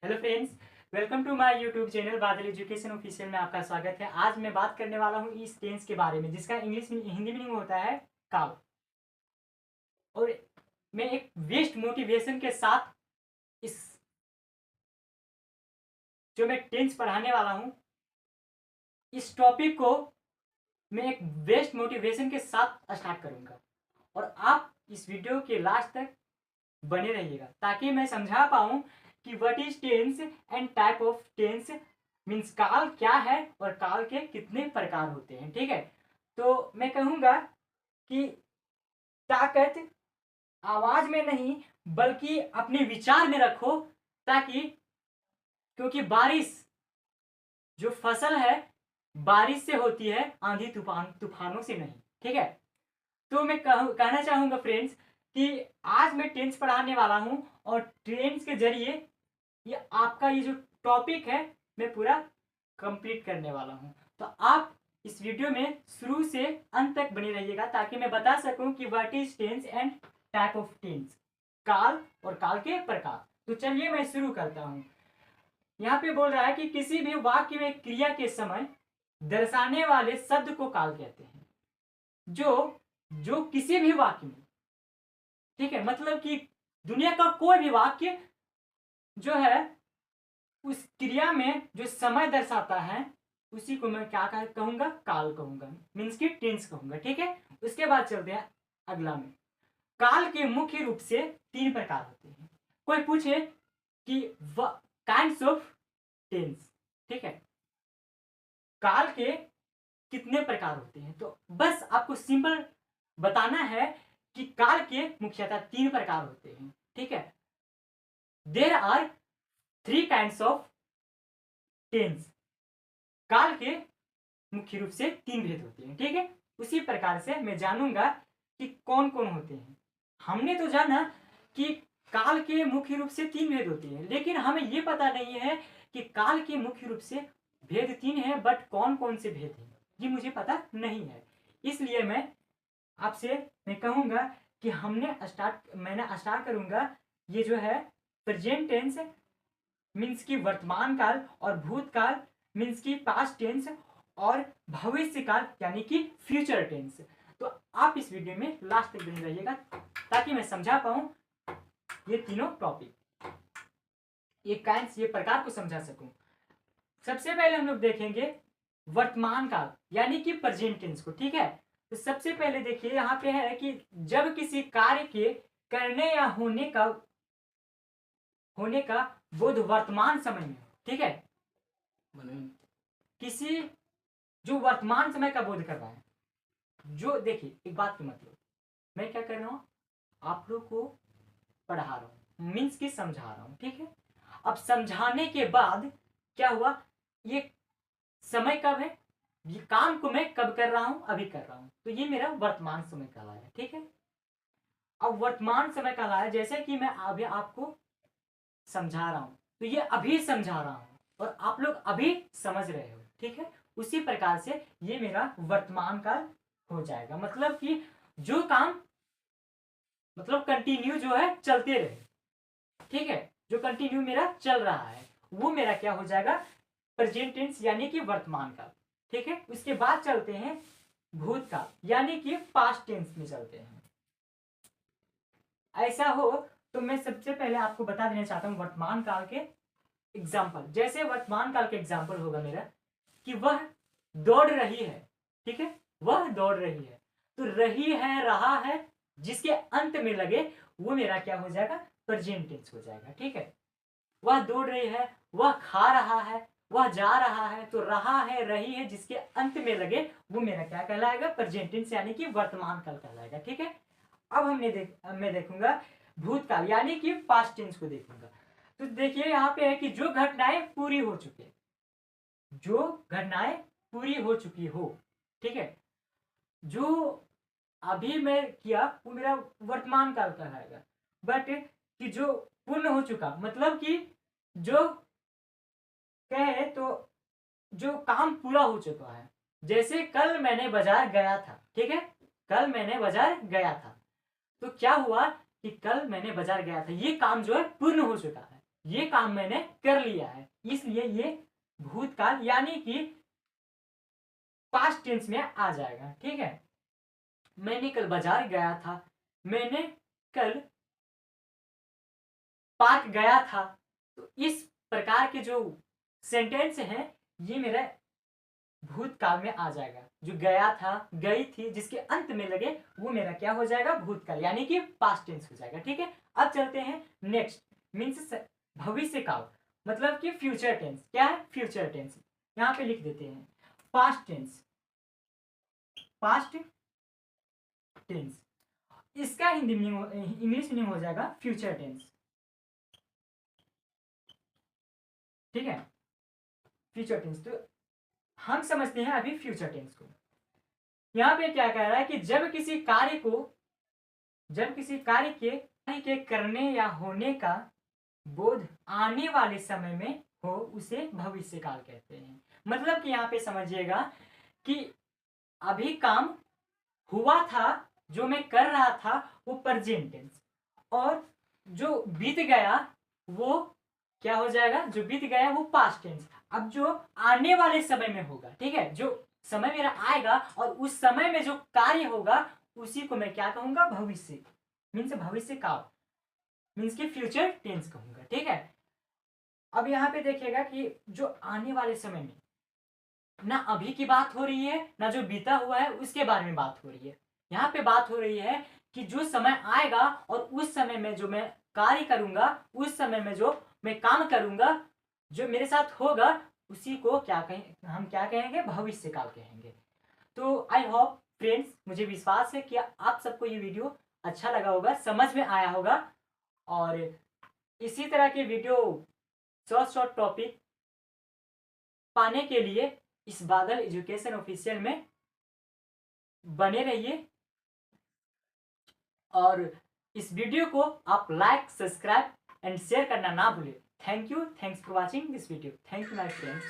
Hello friends, welcome to my YouTube channel Badal Education Official में आपका स्वागत है। आज मैं बात करने वाला हूँ इस टेंस के बारे में जिसका इंग्लिश में हिंदी मीनिंग होता है काल। और मैं एक बेस्ट मोटिवेशन के साथ इस जो मैं टेंस पढ़ाने वाला हूँ इस टॉपिक को मैं एक बेस्ट मोटिवेशन के साथ स्टार्ट करूँगा और आप इस वीडियो के लास्ट तक बने रहिएगा ताकि मैं समझा पाऊँ कि what is tense and type of tense means काल क्या है और काल के कितने प्रकार होते हैं। ठीक है, तो मैं कहूँगा कि ताकत आवाज में नहीं बल्कि अपने विचार में रखो, ताकि क्योंकि बारिश जो फसल है बारिश से होती है, आंधी तूफानों से नहीं। ठीक है, तो मैं कहना चाहूंगा फ्रेंड्स कि आज मैं टेंस पढ़ाने वाला हूं और टेंस के जरिए ये आपका ये जो टॉपिक है मैं पूरा कंप्लीट करने वाला हूं। तो आप इस वीडियो में शुरू से अंत तक बने रहिएगा ताकि मैं बता सकूं कि what is tense and type of tense, काल और काल के प्रकार। तो चलिए मैं शुरू करता हूं। यहाँ पे बोल रहा है कि किसी भी वाक्य में क्रिया के समय दर्शाने वाले शब्द को काल कहते हैं। जो जो किसी भी वाक्य में, ठीक है, मतलब कि दुनिया का कोई भी वाक्य जो है उस क्रिया में जो समय दर्शाता है उसी को मैं क्या कहूंगा, काल कहूंगा, मीन्स की टेंस कहूंगा। ठीक है, उसके बाद चलते हैं अगला में। काल के मुख्य रूप से तीन प्रकार होते हैं। कोई पूछे कि काइंड्स ऑफ टेंस, ठीक है, काल के कितने प्रकार होते हैं, तो बस आपको सिंपल बताना है कि काल के मुख्यतः तीन प्रकार होते हैं। ठीक है, there are three kinds of tense. काल के मुख्य रूप से तीन भेद होते हैं। ठीक है, उसी प्रकार से मैं जानूंगा कि कौन कौन होते हैं। हमने तो जाना कि काल के मुख्य रूप से तीन भेद होते हैं, लेकिन हमें यह पता नहीं है कि काल के मुख्य रूप से भेद तीन है, बट कौन कौन से भेद हैं ये मुझे पता नहीं है। इसलिए मैं कहूंगा कि मैंने स्टार्ट करूंगा। ये जो है प्रेजेंट टेंस मीन्स की वर्तमान काल, और भूतकाल मीन्स की पास्ट टेंस, और भविष्य काल यानी कि फ्यूचर टेंस। तो आप इस वीडियो में लास्ट तक बने रहिएगा ताकि मैं समझा पाऊं ये तीनों टॉपिक, ये प्रकार को समझा सकूं। सबसे पहले हम लोग देखेंगे वर्तमान काल यानी कि प्रेजेंट टेंस को। ठीक है, तो सबसे पहले देखिए यहाँ पे है कि जब किसी कार्य के करने या होने का बोध वर्तमान समय में, ठीक है, किसी जो वर्तमान समय का बोध कर रहा है, जो देखिए एक बात की मतलब मैं क्या कर रहा हूं, आप लोग को पढ़ा रहा हूं मीन्स की समझा रहा हूं। ठीक है, अब समझाने के बाद क्या हुआ, ये समय कब है, ये काम को मैं कब कर रहा हूं, अभी कर रहा हूं, तो ये मेरा वर्तमान समय कहलाया। ठीक है, अब वर्तमान समय कहलाया जैसे कि मैं अभी आपको समझा रहा हूं तो ये अभी समझा रहा हूं और आप लोग अभी समझ रहे हो। ठीक है, उसी प्रकार से ये मेरा वर्तमान काल हो जाएगा, मतलब कि जो काम मतलब कंटिन्यू जो है चलते रहे। ठीक है, जो कंटिन्यू मेरा चल रहा है वो मेरा क्या हो जाएगा, प्रेजेंट टेंस यानी कि वर्तमान काल। ठीक है, उसके बाद चलते हैं भूतकाल यानी कि पास्ट टेंस में चलते हैं। ऐसा हो तो मैं सबसे पहले आपको बता देना चाहता हूं वर्तमान काल के एग्जाम्पल। जैसे वर्तमान काल के एग्जाम्पल होगा मेरा कि वह दौड़ रही है। ठीक है, वह दौड़ रही है, तो रही है, रहा है, जिसके अंत में लगे वो मेरा क्या हो जाएगा, प्रेजेंट टेंस हो जाएगा। ठीक है, वह दौड़ रही है, वह खा रहा है, वह जा रहा है, तो रहा है, रही है, जिसके अंत में लगे वो मेरा क्या कहलाएगा, प्रेजेंट टेंस यानी कि वर्तमान काल कहलाएगा। ठीक है, अब मैं देखूंगा भूतकाल यानी कि पास्ट टेंस को देखूंगा। तो देखिए यहाँ पे है कि जो घटनाएं पूरी हो चुकी, जो घटनाएं पूरी हो चुकी हो, ठीक है, जो अभी मैं किया वो मेरा वर्तमान काल कहलाएगा। बट कि जो पूर्ण हो चुका मतलब कि जो कहे तो जो काम पूरा हो चुका है, जैसे कल मैंने बाजार गया था। ठीक है, कल मैंने बाजार गया था, तो क्या हुआ कि कल मैंने बाजार गया था, ये काम जो है पूर्ण हो चुका है। ये काम मैंने कर लिया है, इसलिए ये भूतकाल यानी कि पास्ट टेंस में आ जाएगा। ठीक है, मैंने कल बाजार गया था, मैंने कल पार्क गया था। तो इस प्रकार के जो सेंटेंस हैं ये मेरा भूतकाल में आ जाएगा। जो गया था, गई थी, जिसके अंत में लगे वो मेरा क्या हो जाएगा, भूतकाल यानी कि पास्ट टेंस हो जाएगा। ठीक है, अब चलते हैं नेक्स्ट, मीन्स भविष्य काल, मतलब कि फ्यूचर टेंस। क्या है फ्यूचर टेंस, यहां पे लिख देते हैं पास्ट टेंस। पास्ट टेंस इसका हिंदी मीनिंग, इंग्लिश मीनिंग हो जाएगा फ्यूचर टेंस। ठीक है, फ्यूचर टेंस। तो हम समझते हैं अभी फ्यूचर टेंस को। यहां पे क्या कह रहा है कि जब किसी कार्य के करने या होने का बोध आने वाले समय में हो उसे भविष्य काल कहते हैं। मतलब कि यहाँ पे समझिएगा कि अभी काम हुआ था, जो मैं कर रहा था वो प्रेजेंट टेंस, और जो बीत गया वो क्या हो जाएगा, जो बीत गया वो पास्ट टेंस। अब जो आने वाले समय में होगा, ठीक है, जो समय मेरा आएगा और उस समय में जो कार्य होगा उसी को मैं क्या कहूंगा, भविष्य, मीन्स भविष्य काल, मीन्स की फ्यूचर टेंस कहूंगा। ठीक है, अब यहाँ पे देखिएगा कि जो आने वाले समय में ना अभी की बात हो रही है ना जो बीता हुआ है उसके बारे में बात हो रही है। यहाँ पे बात हो रही है कि जो समय आएगा और उस समय में जो मैं कार्य करूंगा, उस समय में जो मैं काम करूंगा, जो मेरे साथ होगा उसी को क्या कहें, हम क्या कहेंगे, भविष्य काल कहेंगे। तो आई होप फ्रेंड्स, मुझे विश्वास है कि आप सबको ये वीडियो अच्छा लगा होगा, समझ में आया होगा। और इसी तरह के वीडियो, शॉर्ट टॉपिक पाने के लिए इस बादल एजुकेशन ऑफिशियल में बने रहिए। और इस वीडियो को आप लाइक, सब्सक्राइब एंड शेयर करना ना भूलें। Thank you, thanks for watching this video. Thank you my friends.